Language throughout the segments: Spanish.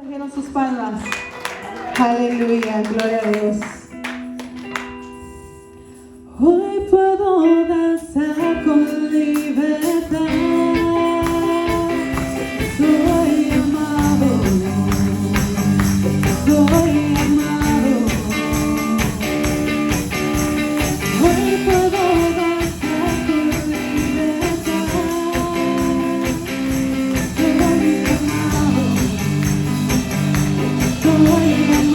Trajeron sus palmas. Aleluya, gloria a Dios. Hoy puedo danzar con libertad. Soy amado. Soy amado. Hoy puedo danzar con libertad. Soy amado. Soy amado.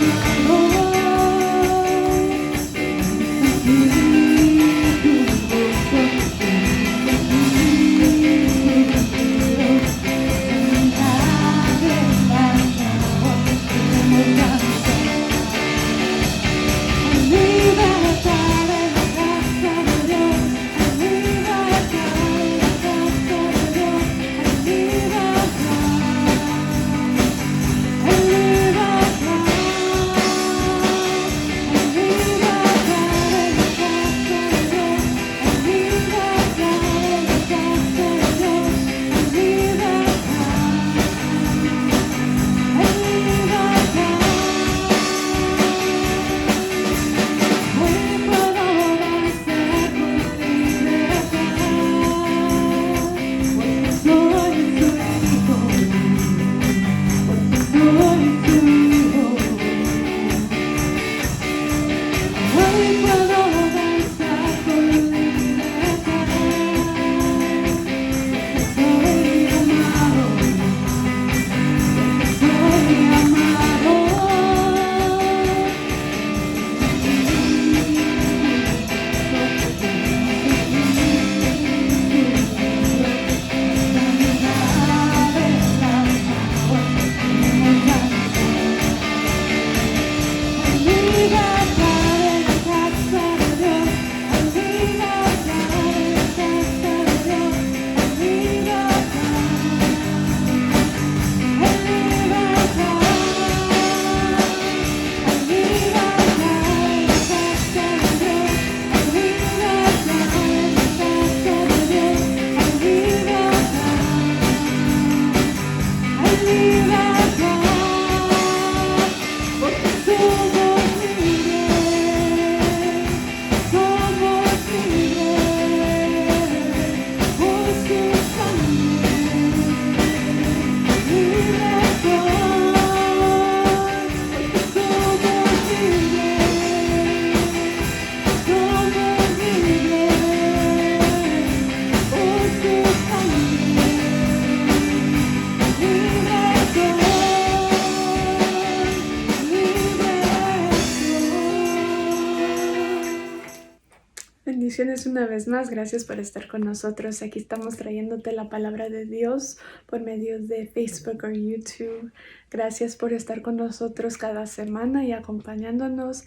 Bendiciones una vez más, gracias por estar con nosotros. Aquí estamos trayéndote la palabra de Dios por medio de Facebook o YouTube. Gracias por estar con nosotros cada semana y acompañándonos.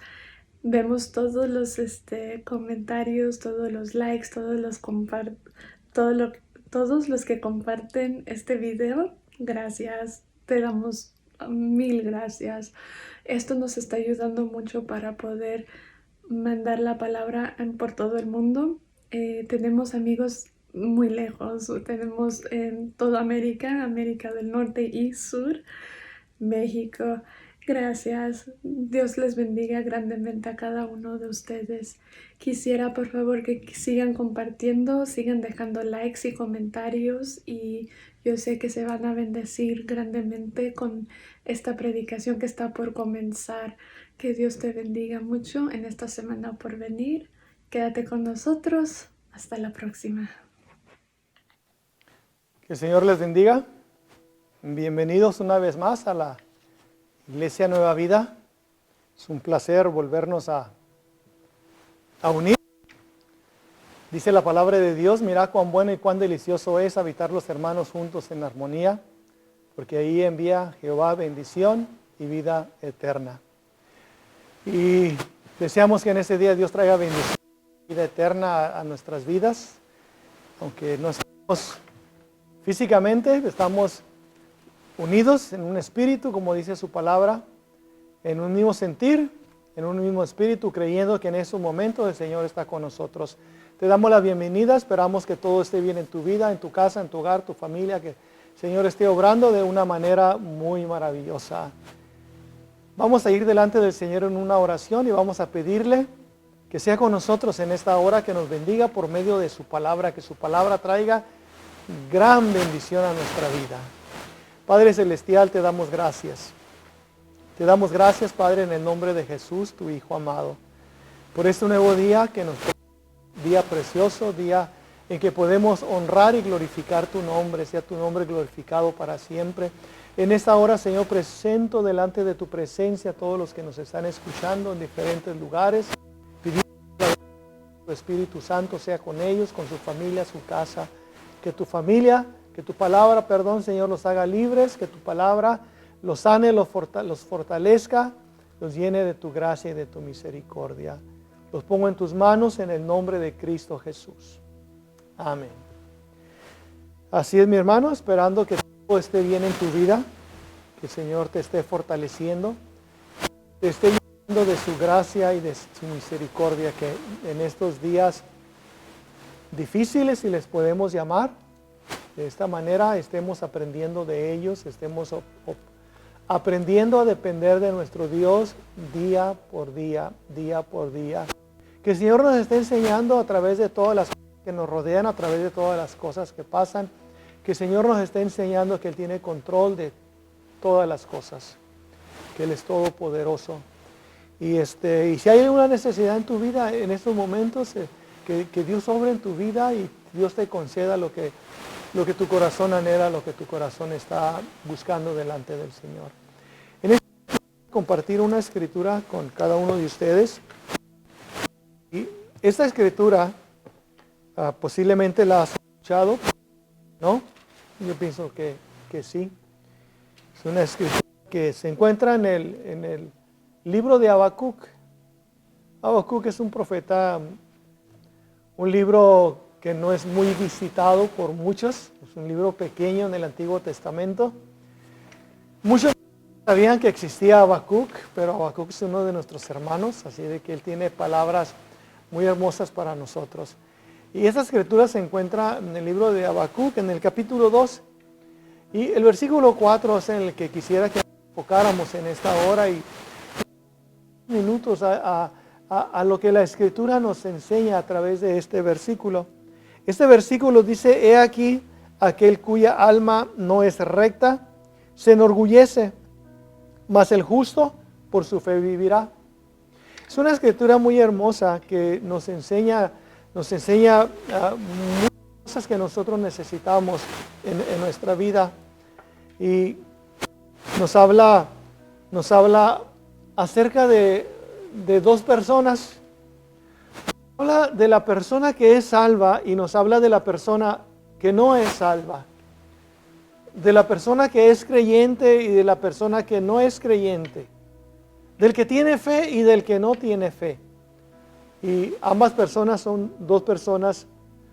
Vemos todos los comentarios, todos los likes, todos los que comparten este video. Gracias, te damos mil gracias. Esto nos está ayudando mucho para poder mandar la palabra por todo el mundo. Tenemos amigos muy lejos, tenemos en toda América, América del Norte y Sur, México. Gracias, Dios les bendiga grandemente a cada uno de ustedes. Quisiera por favor que sigan compartiendo, sigan dejando likes y comentarios, y yo sé que se van a bendecir grandemente con esta predicación que está por comenzar. Que Dios te bendiga mucho en esta semana por venir. Quédate con nosotros. Hasta la próxima. Que el Señor les bendiga. Bienvenidos una vez más a la Iglesia Nueva Vida. Es un placer volvernos a unir. Dice la palabra de Dios: mirad cuán bueno y cuán delicioso es habitar los hermanos juntos en armonía, porque ahí envía Jehová bendición y vida eterna. Y deseamos que en ese día Dios traiga bendición y vida eterna a nuestras vidas. Aunque no estamos físicamente, estamos unidos en un espíritu, como dice su palabra, en un mismo sentir, en un mismo espíritu, creyendo que en ese momento el Señor está con nosotros. Te damos la bienvenida, esperamos que todo esté bien en tu vida, en tu casa, en tu hogar, tu familia, que Señor, esté obrando de una manera muy maravillosa. Vamos a ir delante del Señor en una oración y vamos a pedirle que sea con nosotros en esta hora, que nos bendiga por medio de su palabra, que su palabra traiga gran bendición a nuestra vida. Padre Celestial, te damos gracias. Te damos gracias, Padre, en el nombre de Jesús, tu Hijo amado, por este nuevo día que nos día precioso, día en que podemos honrar y glorificar tu nombre, sea tu nombre glorificado para siempre. En esta hora, Señor, presento delante de tu presencia a todos los que nos están escuchando en diferentes lugares, pidiendo que tu Espíritu Santo sea con ellos, con su familia, su casa, que tu familia, que tu palabra, Señor, los haga libres, que tu palabra los sane, los fortalezca, los llene de tu gracia y de tu misericordia. Los pongo en tus manos en el nombre de Cristo Jesús. Amén. Así es, mi hermano, esperando que todo esté bien en tu vida, que el Señor te esté fortaleciendo, te esté llenando de su gracia y de su misericordia, que en estos días difíciles, si les podemos llamar, de esta manera estemos aprendiendo de ellos, estemos aprendiendo a depender de nuestro Dios día por día, día por día. Que el Señor nos esté enseñando a través de todas las cosas que nos rodean, a través de todas las cosas que pasan, que el Señor nos esté enseñando que Él tiene control de todas las cosas, que Él es todopoderoso. Y si hay una necesidad en tu vida en estos momentos, que Dios obre en tu vida y Dios te conceda lo que tu corazón anhela, lo que tu corazón está buscando delante del Señor. En este momento voy a compartir una escritura con cada uno de ustedes. Y esta escritura posiblemente la has escuchado, ¿no? Yo pienso que sí. Es una escritura que se encuentra en el libro de Habacuc. Habacuc es un profeta, un libro que no es muy visitado por muchos. Es un libro pequeño en el Antiguo Testamento. Muchos sabían que existía Habacuc, pero Habacuc es uno de nuestros hermanos, así de que él tiene palabras muy hermosas para nosotros. Y esta escritura se encuentra en el libro de Habacuc, en el capítulo 2. Y el versículo 4 es en el que quisiera que nos enfocáramos en esta hora y minutos a lo que la escritura nos enseña a través de este versículo. Este versículo dice: he aquí aquel cuya alma no es recta, se enorgullece, mas el justo por su fe vivirá. Es una escritura muy hermosa que nos enseña muchas cosas que nosotros necesitamos en nuestra vida. Y nos habla acerca de dos personas. Habla de la persona que es salva y nos habla de la persona que no es salva. De la persona que es creyente y de la persona que no es creyente. Del que tiene fe y del que no tiene fe. Y ambas personas son dos personas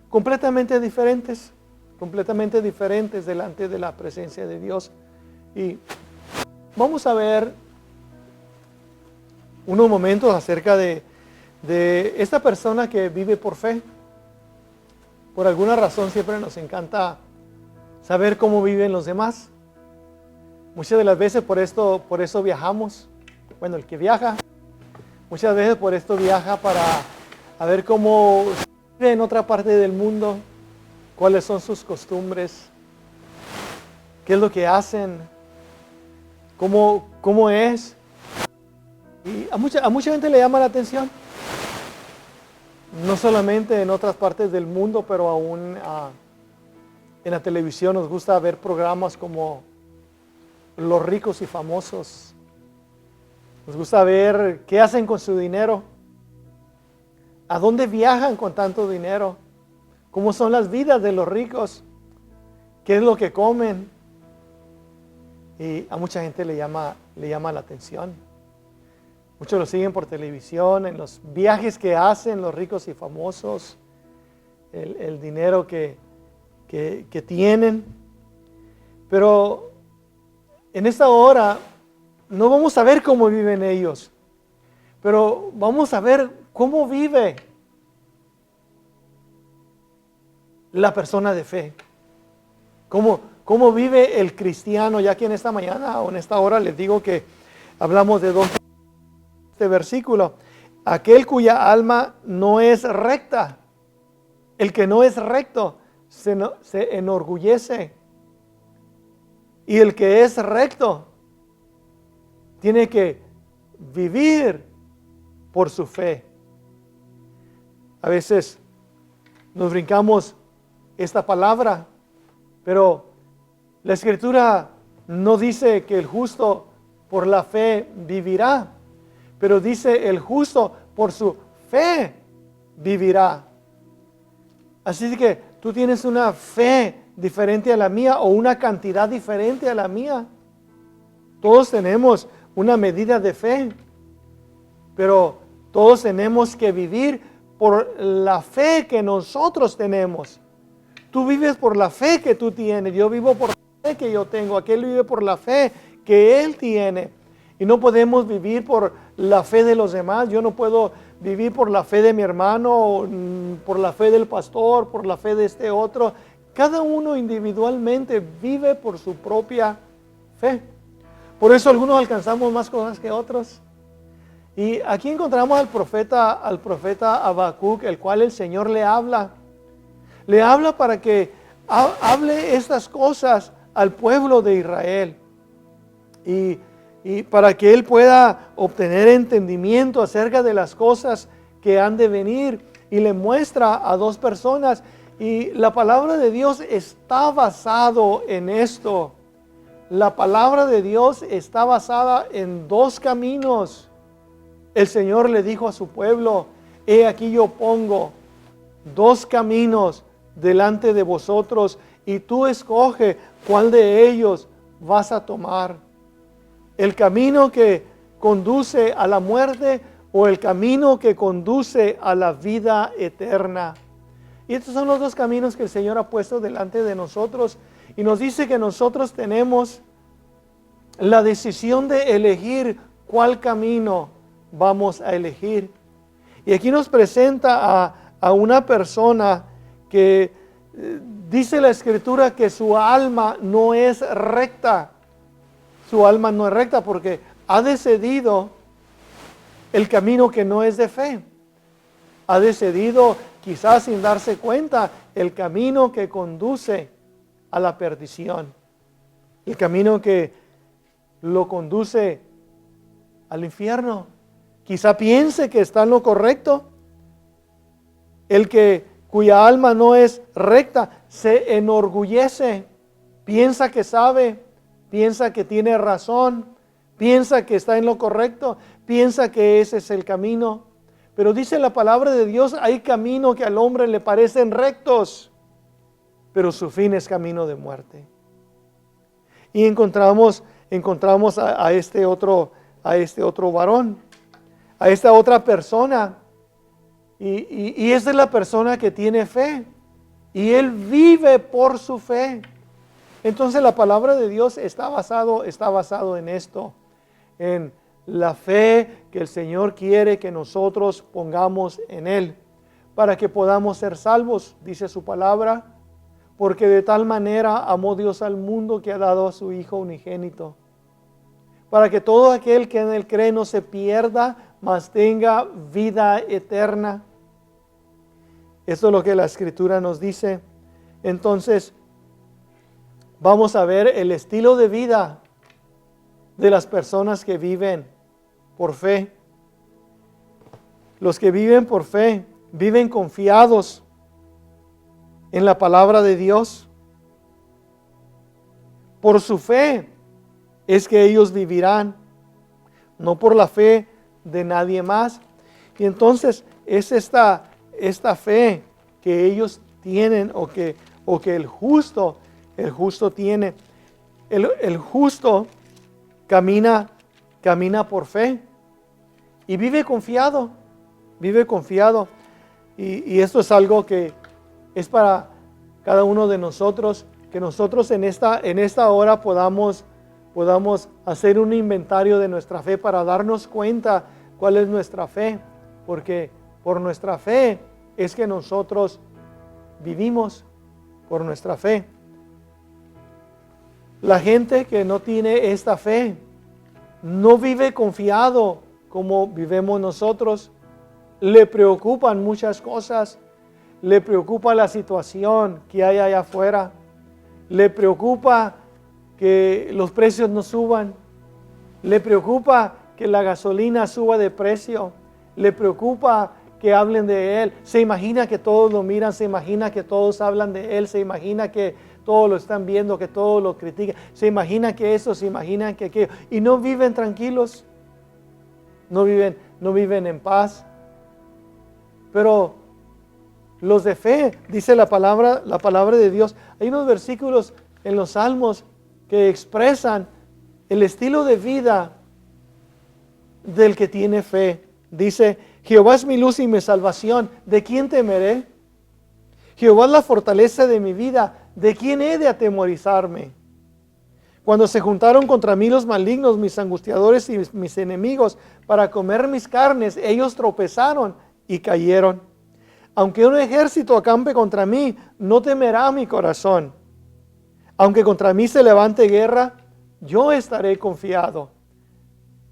completamente diferentes delante de la presencia de Dios. Y vamos a ver unos momentos acerca de esta persona que vive por fe. Por alguna razón siempre nos encanta saber cómo viven los demás. Muchas de las veces por eso viajamos. Bueno, el que viaja, muchas veces por esto viaja para ver cómo vive en otra parte del mundo, cuáles son sus costumbres, qué es lo que hacen, cómo es. Y a mucha gente le llama la atención. No solamente en otras partes del mundo, pero aún en la televisión nos gusta ver programas como Los Ricos y Famosos. Nos gusta ver qué hacen con su dinero, a dónde viajan con tanto dinero, cómo son las vidas de los ricos, qué es lo que comen. Y a mucha gente le llama la atención. Muchos lo siguen por televisión, en los viajes que hacen los ricos y famosos, el dinero que tienen. Pero en esta hora no vamos a ver cómo viven ellos, pero vamos a ver cómo vive la persona de fe. Cómo ¿Cómo vive el cristiano? Ya que en esta mañana o en esta hora les digo que hablamos de este versículo. Aquel cuya alma no es recta, el que no es recto, se enorgullece. Y el que es recto tiene que vivir por su fe. A veces nos brincamos esta palabra, pero la Escritura no dice que el justo por la fe vivirá, pero dice el justo por su fe vivirá. Así que tú tienes una fe diferente a la mía o una cantidad diferente a la mía. Todos tenemos una medida de fe, pero todos tenemos que vivir por la fe que nosotros tenemos. Tú vives por la fe que tú tienes, yo vivo por la fe que yo tengo, aquel vive por la fe que él tiene. Y no podemos vivir por la fe de los demás. Yo no puedo vivir por la fe de mi hermano, por la fe del pastor, por la fe de este otro. Cada uno individualmente vive por su propia fe. Por eso algunos alcanzamos más cosas que otros. Y aquí encontramos al profeta Habacuc, el cual el Señor le habla. Le habla para que hable estas cosas al pueblo de Israel. Y para que él pueda obtener entendimiento acerca de las cosas que han de venir. Y le muestra a dos personas. Y la palabra de Dios está basado en esto. La palabra de Dios está basada en dos caminos. El Señor le dijo a su pueblo: he aquí yo pongo dos caminos delante de vosotros y tú escoge cuál de ellos vas a tomar. El camino que conduce a la muerte o el camino que conduce a la vida eterna. Y estos son los dos caminos que el Señor ha puesto delante de nosotros. Y nos dice que nosotros tenemos la decisión de elegir cuál camino vamos a elegir. Y aquí nos presenta a una persona que dice la Escritura que su alma no es recta. Su alma no es recta porque ha decidido el camino que no es de fe. Ha decidido, quizás sin darse cuenta, el camino que conduce a la perdición. El camino que lo conduce al infierno. Quizá piense que está en lo correcto. El cuya alma no es recta se enorgullece, piensa que sabe, piensa que tiene razón, piensa que está en lo correcto, piensa que ese es el camino. Pero dice la palabra de Dios, hay caminos que al hombre le parecen rectos, pero su fin es camino de muerte. Y encontramos a este otro varón, a esta otra persona. Y esa es la persona que tiene fe. Y él vive por su fe. Entonces la palabra de Dios está basado en esto. En la fe que el Señor quiere que nosotros pongamos en Él. Para que podamos ser salvos, dice su palabra. Porque de tal manera amó Dios al mundo que ha dado a su Hijo unigénito. Para que todo aquel que en Él cree no se pierda, mas tenga vida eterna. Esto es lo que la Escritura nos dice. Entonces, vamos a ver el estilo de vida de las personas que viven por fe. Los que viven por fe, viven confiados en la palabra de Dios. Por su fe es que ellos vivirán, no por la fe de nadie más. Y entonces es esta fe que ellos tienen o que el justo tiene. El justo camina por fe y vive confiado. Y esto es algo que es para cada uno de nosotros, que nosotros en esta hora podamos hacer un inventario de nuestra fe para darnos cuenta cuál es nuestra fe, porque por nuestra fe es que nosotros vivimos, por nuestra fe. La gente que no tiene esta fe no vive confiado como vivimos nosotros. Le preocupan muchas cosas. Le preocupa la situación que hay allá afuera. Le preocupa que los precios no suban. Le preocupa que la gasolina suba de precio. Le preocupa que hablen de Él. Se imagina que todos lo miran, se imagina que todos hablan de Él, se imagina que todos lo están viendo, que todos lo critican. Se imagina que eso, se imagina que aquello. Y no viven tranquilos. No viven en paz. Pero los de fe, dice la palabra de Dios. Hay unos versículos en los Salmos que expresan el estilo de vida del que tiene fe. Dice: Jehová es mi luz y mi salvación, ¿de quién temeré? Jehová es la fortaleza de mi vida, ¿de quién he de atemorizarme? Cuando se juntaron contra mí los malignos, mis angustiadores y mis enemigos, para comer mis carnes, ellos tropezaron y cayeron. Aunque un ejército acampe contra mí, no temerá mi corazón. Aunque contra mí se levante guerra, yo estaré confiado.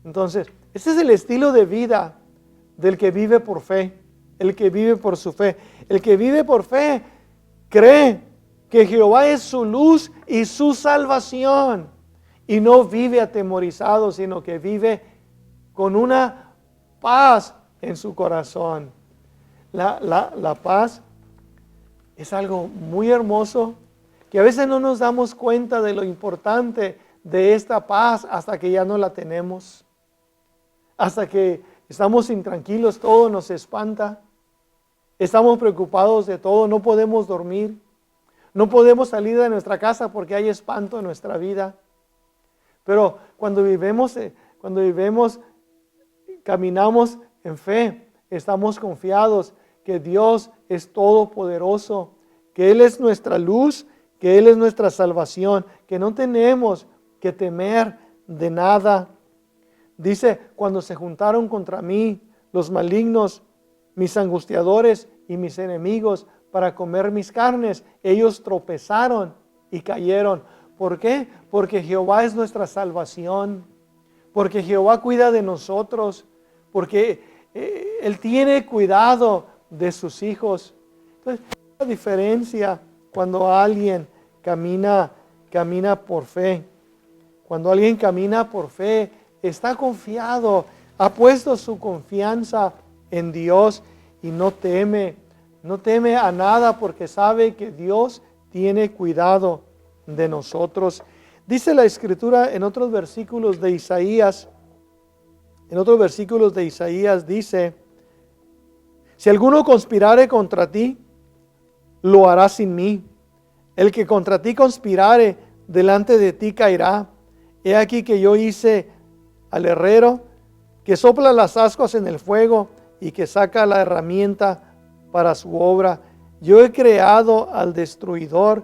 Entonces, ese es el estilo de vida del que vive por fe, el que vive por su fe. El que vive por fe cree que Jehová es su luz y su salvación. Y no vive atemorizado, sino que vive con una paz en su corazón. La paz es algo muy hermoso, que a veces no nos damos cuenta de lo importante de esta paz hasta que ya no la tenemos. Hasta que estamos intranquilos, todo nos espanta. Estamos preocupados de todo, no podemos dormir. No podemos salir de nuestra casa porque hay espanto en nuestra vida. Pero cuando caminamos en fe, estamos confiados que Dios es todopoderoso, que Él es nuestra luz, que Él es nuestra salvación, que no tenemos que temer de nada. Dice: cuando se juntaron contra mí los malignos, mis angustiadores y mis enemigos, para comer mis carnes, ellos tropezaron y cayeron. ¿Por qué? Porque Jehová es nuestra salvación, porque Jehová cuida de nosotros, porque Él tiene cuidado de sus hijos. Entonces, la diferencia cuando alguien camina por fe. Cuando alguien camina por fe, está confiado, ha puesto su confianza en Dios y no teme a nada porque sabe que Dios tiene cuidado de nosotros. Dice la Escritura en otros versículos de Isaías, dice: si alguno conspirare contra ti, lo hará sin mí. El que contra ti conspirare, delante de ti caerá. He aquí que yo hice al herrero, que sopla las ascuas en el fuego y que saca la herramienta para su obra. Yo he creado al destruidor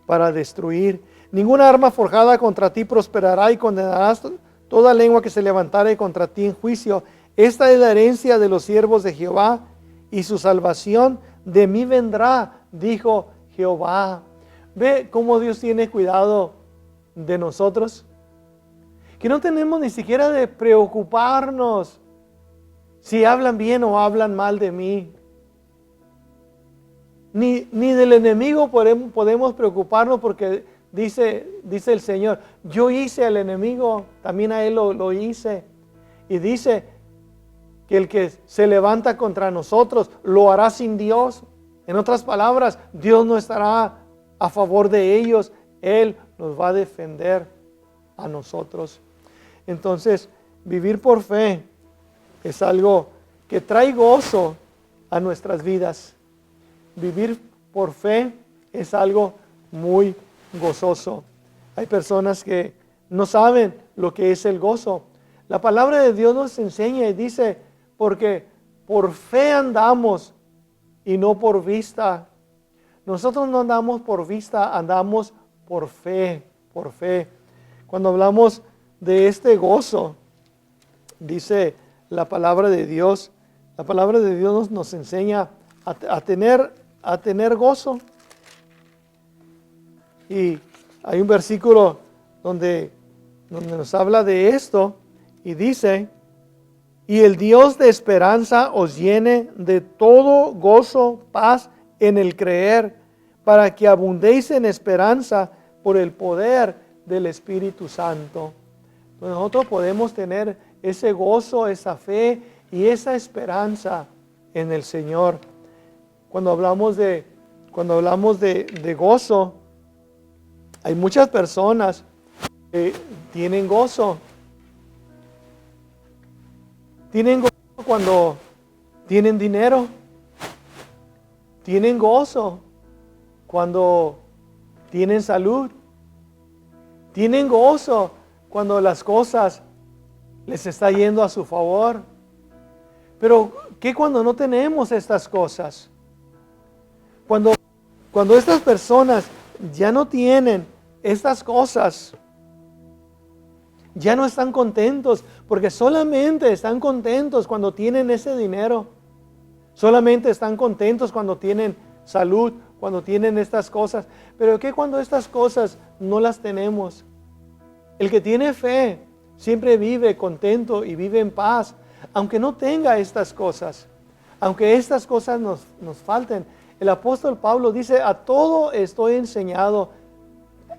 para destruir. Ninguna arma forjada contra ti prosperará, y condenarás toda lengua que se levantare contra ti en juicio. Esta es la herencia de los siervos de Jehová, y su salvación de mí vendrá, dijo Jehová. Ve cómo Dios tiene cuidado de nosotros, que no tenemos ni siquiera de preocuparnos si hablan bien o hablan mal de mí. Ni del enemigo podemos preocuparnos, porque dice el Señor: yo hice al enemigo, también a él lo hice. Y dice que el que se levanta contra nosotros lo hará sin Dios. En otras palabras, Dios no estará a favor de ellos, Él nos va a defender a nosotros. Entonces, vivir por fe es algo que trae gozo a nuestras vidas. Vivir por fe es algo muy gozoso. Hay personas que no saben lo que es el gozo. La palabra de Dios nos enseña y dice: porque por fe andamos y no por vista. Nosotros no andamos por vista, andamos por fe, por fe. Cuando hablamos de este gozo, dice la palabra de Dios nos enseña a tener gozo. Y hay un versículo donde nos habla de esto y dice: y el Dios de esperanza os llene de todo gozo, paz en el creer, para que abundéis en esperanza por el poder del Espíritu Santo. Entonces nosotros podemos tener ese gozo, esa fe y esa esperanza en el Señor. Cuando hablamos de gozo, hay muchas personas que tienen gozo. Tienen gozo cuando tienen dinero. Tienen gozo cuando tienen salud. Tienen gozo cuando las cosas les está yendo a su favor. Pero ¿qué cuando no tenemos estas cosas? Cuando estas personas ya no tienen estas cosas, ya no están contentos, porque solamente están contentos cuando tienen ese dinero. Solamente están contentos cuando tienen salud, cuando tienen estas cosas. Pero ¿qué cuando estas cosas no las tenemos? El que tiene fe siempre vive contento y vive en paz, aunque no tenga estas cosas, aunque estas cosas nos falten. El apóstol Pablo dice: a todo estoy enseñado,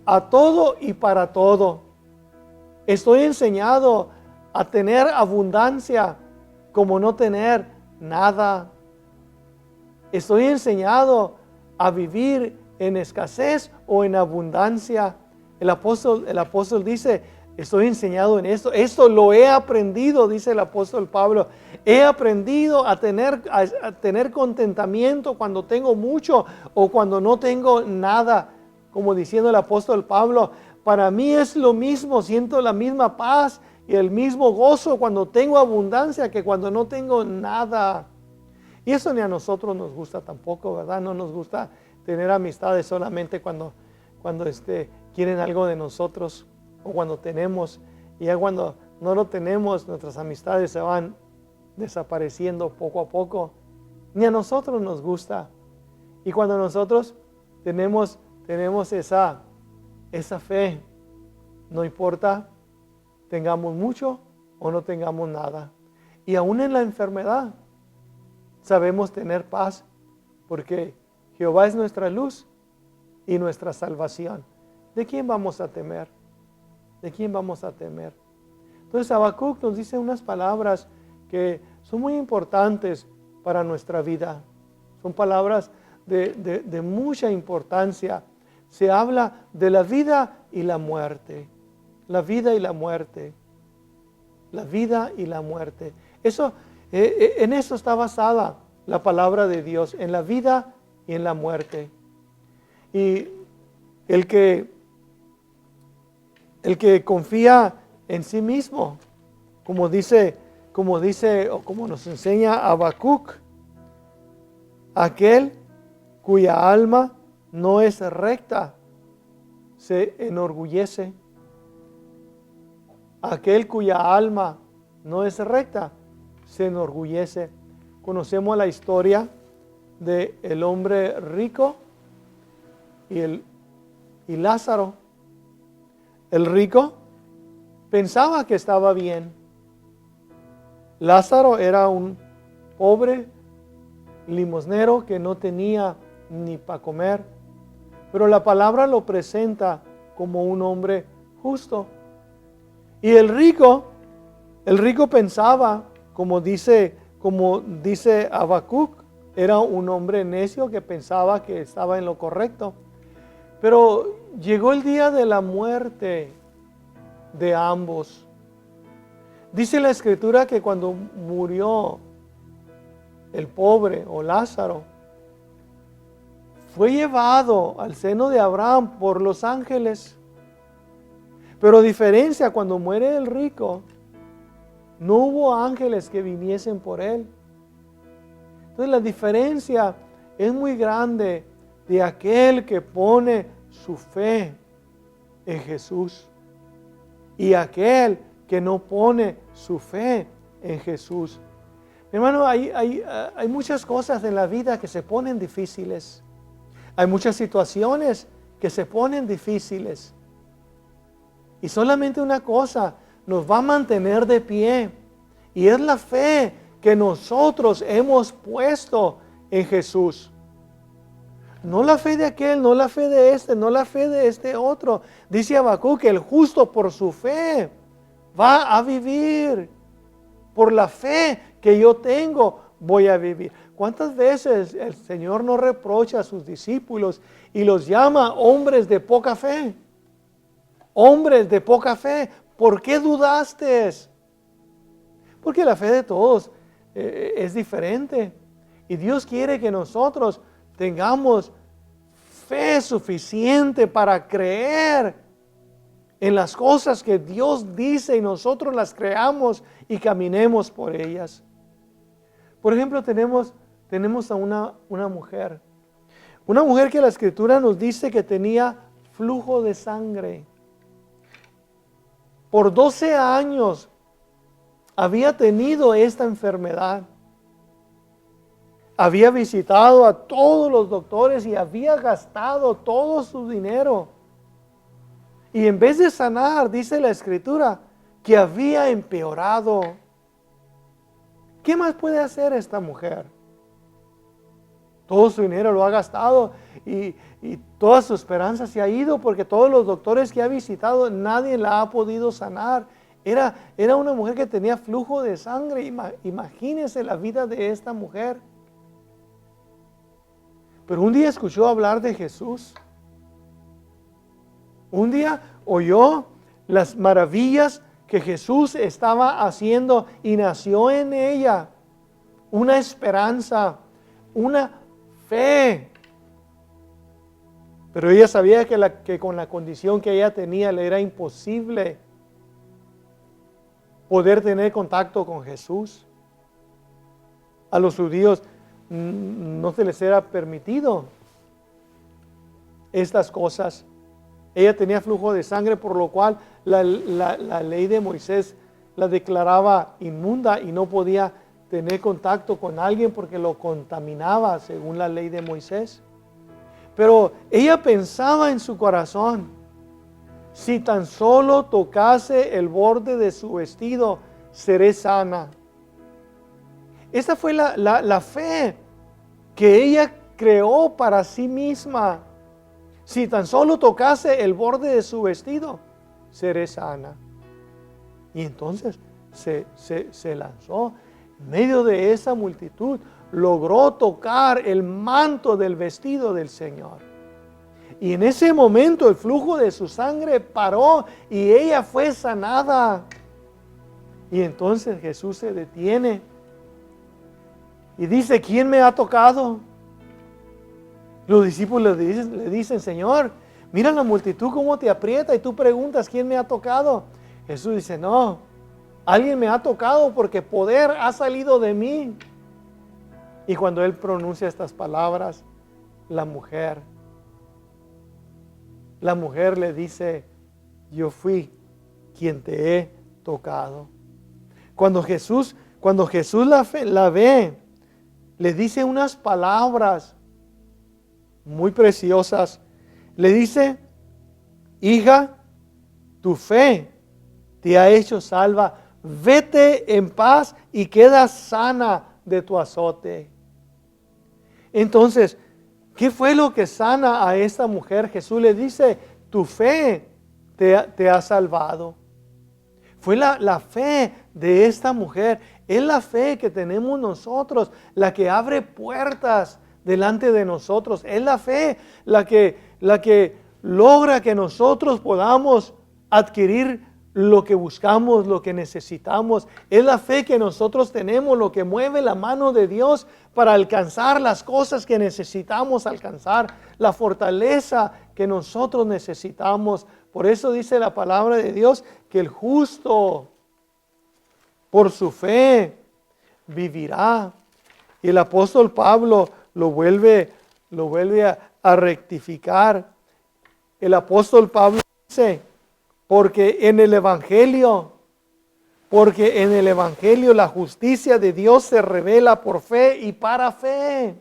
a todo y para todo. Estoy enseñado a tener abundancia como no tener nada. Estoy enseñado a vivir en escasez o en abundancia. El apóstol dice: estoy enseñado en esto. Esto lo he aprendido, dice el apóstol Pablo. He aprendido a tener contentamiento cuando tengo mucho o cuando no tengo nada. Como diciendo el apóstol Pablo: para mí es lo mismo, siento la misma paz y el mismo gozo cuando tengo abundancia que cuando no tengo nada. Y eso ni a nosotros nos gusta tampoco, ¿verdad? No nos gusta tener amistades solamente cuando quieren algo de nosotros o cuando tenemos. Y ya cuando no lo tenemos, nuestras amistades se van desapareciendo poco a poco. Ni a nosotros nos gusta. Y cuando nosotros tenemos esa fe, no importa tengamos mucho o no tengamos nada. Y aún en la enfermedad sabemos tener paz, porque Jehová es nuestra luz y nuestra salvación. ¿De quién vamos a temer? ¿De quién vamos a temer? Entonces Habacuc nos dice unas palabras que son muy importantes para nuestra vida. Son palabras de mucha importancia. Se habla de la vida y la muerte. La vida y la muerte. La vida y la muerte. En eso está basada la palabra de Dios, en la vida y en la muerte. Y el que confía en sí mismo, como nos enseña Habacuc, aquel cuya alma no es recta se enorgullece. Aquel cuya alma no es recta se enorgullece. Conocemos la historia del hombre rico y Lázaro. El rico pensaba que estaba bien. Lázaro era un pobre limosnero que no tenía ni para comer, pero la palabra lo presenta como un hombre justo. Y el rico pensaba, como dice Habacuc, era un hombre necio que pensaba que estaba en lo correcto. Pero llegó el día de la muerte de ambos. Dice la Escritura que cuando murió el pobre o Lázaro, fue llevado al seno de Abraham por los ángeles. Pero a diferencia, cuando muere el rico, no hubo ángeles que viniesen por él. Entonces la diferencia es muy grande de aquel que pone su fe en Jesús y aquel que no pone su fe en Jesús. Mi hermano, hay muchas cosas en la vida que se ponen difíciles. Hay muchas situaciones que se ponen difíciles. Y solamente una cosa nos va a mantener de pie, y es la fe que nosotros hemos puesto en Jesús. No la fe de aquel, no la fe de este, no la fe de este otro. Dice Habacuc que el justo por su fe va a vivir. Por la fe que yo tengo voy a vivir. ¿Cuántas veces el Señor no reprocha a sus discípulos y los llama hombres de poca fe? Hombres de poca fe. ¿Por qué dudaste? Porque la fe de todos es diferente. Y Dios quiere que nosotros tengamos fe suficiente para creer en las cosas que Dios dice y nosotros las creamos y caminemos por ellas. Por ejemplo, tenemos a una mujer. Una mujer que la Escritura nos dice que tenía flujo de sangre. Por 12 años había tenido esta enfermedad. Había visitado a todos los doctores y había gastado todo su dinero. Y en vez de sanar, dice la Escritura, que había empeorado. ¿Qué más puede hacer esta mujer? Todo su dinero lo ha gastado y toda su esperanza se ha ido, porque todos los doctores que ha visitado, nadie la ha podido sanar. Era una mujer que tenía flujo de sangre. Imagínense la vida de esta mujer. Pero un día escuchó hablar de Jesús. Un día oyó las maravillas que Jesús estaba haciendo y nació en ella una esperanza, una fe. Pero ella sabía que con la condición que ella tenía le era imposible poder tener contacto con Jesús. A los judíos no se les era permitido estas cosas. Ella tenía flujo de sangre, por lo cual la ley de Moisés la declaraba inmunda y no podía tener contacto con alguien porque lo contaminaba según la ley de Moisés. Pero ella pensaba en su corazón: si tan solo tocase el borde de su vestido, seré sana. Esta fue la fe que ella creó para sí misma. Si tan solo tocase el borde de su vestido, seré sana. Y entonces se lanzó en medio de esa multitud. Logró tocar el manto del vestido del Señor. Y en ese momento el flujo de su sangre paró y ella fue sanada. Y entonces Jesús se detiene y dice: ¿quién me ha tocado? Los discípulos le dicen: Señor, mira la multitud cómo te aprieta, y tú preguntas: ¿quién me ha tocado? Jesús dice: no, alguien me ha tocado porque poder ha salido de mí. Y cuando él pronuncia estas palabras, la mujer le dice: yo fui quien te he tocado. Cuando Jesús la ve, le dice unas palabras muy preciosas. Le dice: hija, tu fe te ha hecho salva. Vete en paz y queda sana de tu azote. Entonces, ¿qué fue lo que sana a esta mujer? Jesús le dice: tu fe te ha salvado. Fue la fe de esta mujer. Es la fe que tenemos nosotros, la que abre puertas delante de nosotros. Es la fe la que logra que nosotros podamos adquirir lo que buscamos, lo que necesitamos. Es la fe que nosotros tenemos, lo que mueve la mano de Dios para alcanzar las cosas que necesitamos alcanzar, la fortaleza que nosotros necesitamos. Por eso dice la palabra de Dios que el justo por su fe vivirá. Y el apóstol Pablo lo vuelve a rectificar. El apóstol Pablo dice: porque en el Evangelio la justicia de Dios se revela por fe y para fe.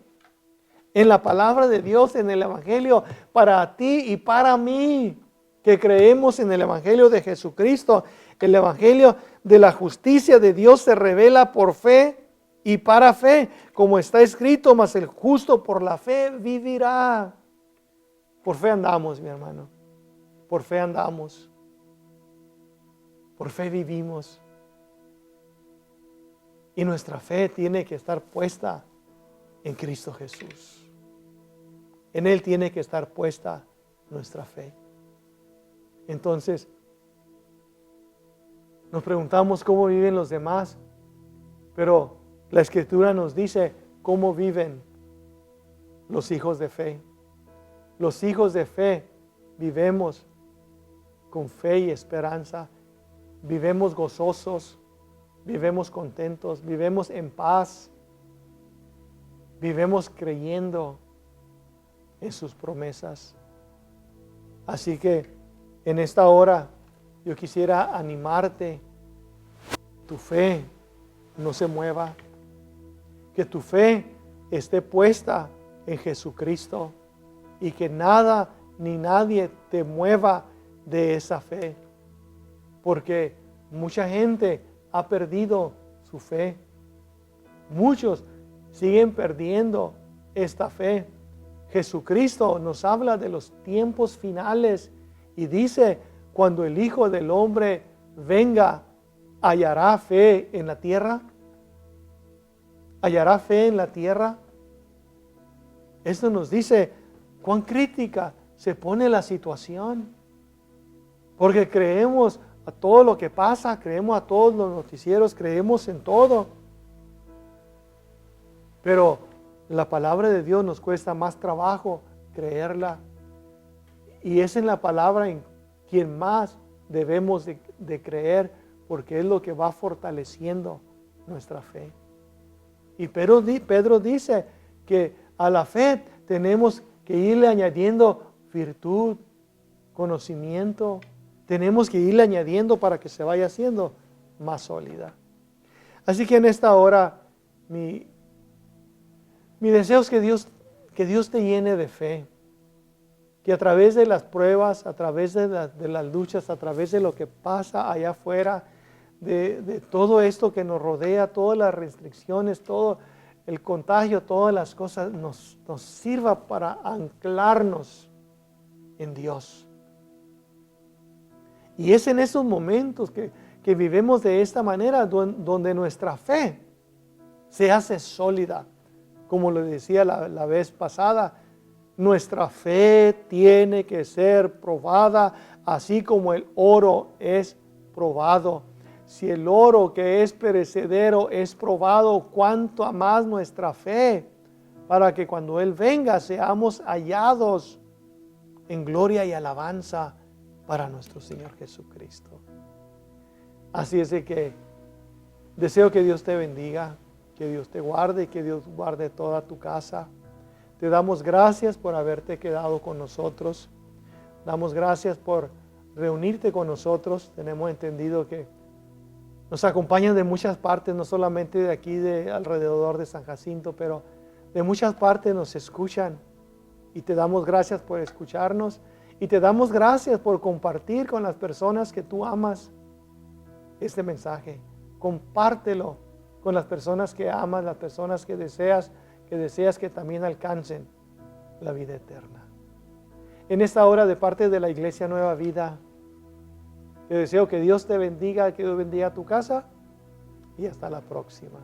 en la palabra de Dios, en el Evangelio, para ti y para mí, que creemos en el Evangelio de Jesucristo. El Evangelio de la justicia de Dios se revela por fe y para fe, como está escrito, mas el justo por la fe vivirá. Por fe andamos, mi hermano, por fe andamos, por fe vivimos. Y nuestra fe tiene que estar puesta en Cristo Jesús. En Él tiene que estar puesta nuestra fe. Entonces, nos preguntamos cómo viven los demás, pero la Escritura nos dice cómo viven los hijos de fe. Los hijos de fe vivemos con fe y esperanza, vivemos gozosos, vivemos contentos, vivemos en paz, vivemos creyendo en sus promesas. Así que en esta hora yo quisiera animarte, tu fe no se mueva, que tu fe esté puesta en Jesucristo y que nada ni nadie te mueva de esa fe, porque mucha gente ha perdido su fe. Muchos siguen perdiendo esta fe. Jesucristo nos habla de los tiempos finales y dice, cuando el Hijo del Hombre venga, ¿hallará fe en la tierra? ¿Hallará fe en la tierra? Esto nos dice cuán crítica se pone la situación, porque creemos a todo lo que pasa, creemos a todos los noticieros, creemos en todo. Pero la palabra de Dios nos cuesta más trabajo creerla. Y es en la palabra en quien más debemos de creer, porque es lo que va fortaleciendo nuestra fe. Y Pedro dice que a la fe tenemos que irle añadiendo virtud, conocimiento. Tenemos que irle añadiendo para que se vaya haciendo más sólida. Así que en esta hora mi deseo es que Dios te llene de fe. Que a través de las pruebas, a través de las luchas, a través de lo que pasa allá afuera, de todo esto que nos rodea, todas las restricciones, todo el contagio, todas las cosas, nos sirva para anclarnos en Dios. Y es en esos momentos que vivimos de esta manera donde nuestra fe se hace sólida. Como lo decía la vez pasada, nuestra fe tiene que ser probada, así como el oro es probado. Si el oro que es perecedero es probado, cuánto más nuestra fe, para que cuando Él venga seamos hallados en gloria y alabanza para nuestro Señor Jesucristo. Así es de que deseo que Dios te bendiga, que Dios te guarde y que Dios guarde toda tu casa. Te damos gracias por haberte quedado con nosotros. Damos gracias por reunirte con nosotros. Tenemos entendido que nos acompañan de muchas partes, no solamente de aquí, de alrededor de San Jacinto, pero de muchas partes nos escuchan. Y te damos gracias por escucharnos. Y te damos gracias por compartir con las personas que tú amas este mensaje. Compártelo con las personas que amas, las personas que deseas que también alcancen la vida eterna. En esta hora, de parte de la Iglesia Nueva Vida, te deseo que Dios te bendiga, que Dios bendiga tu casa y hasta la próxima.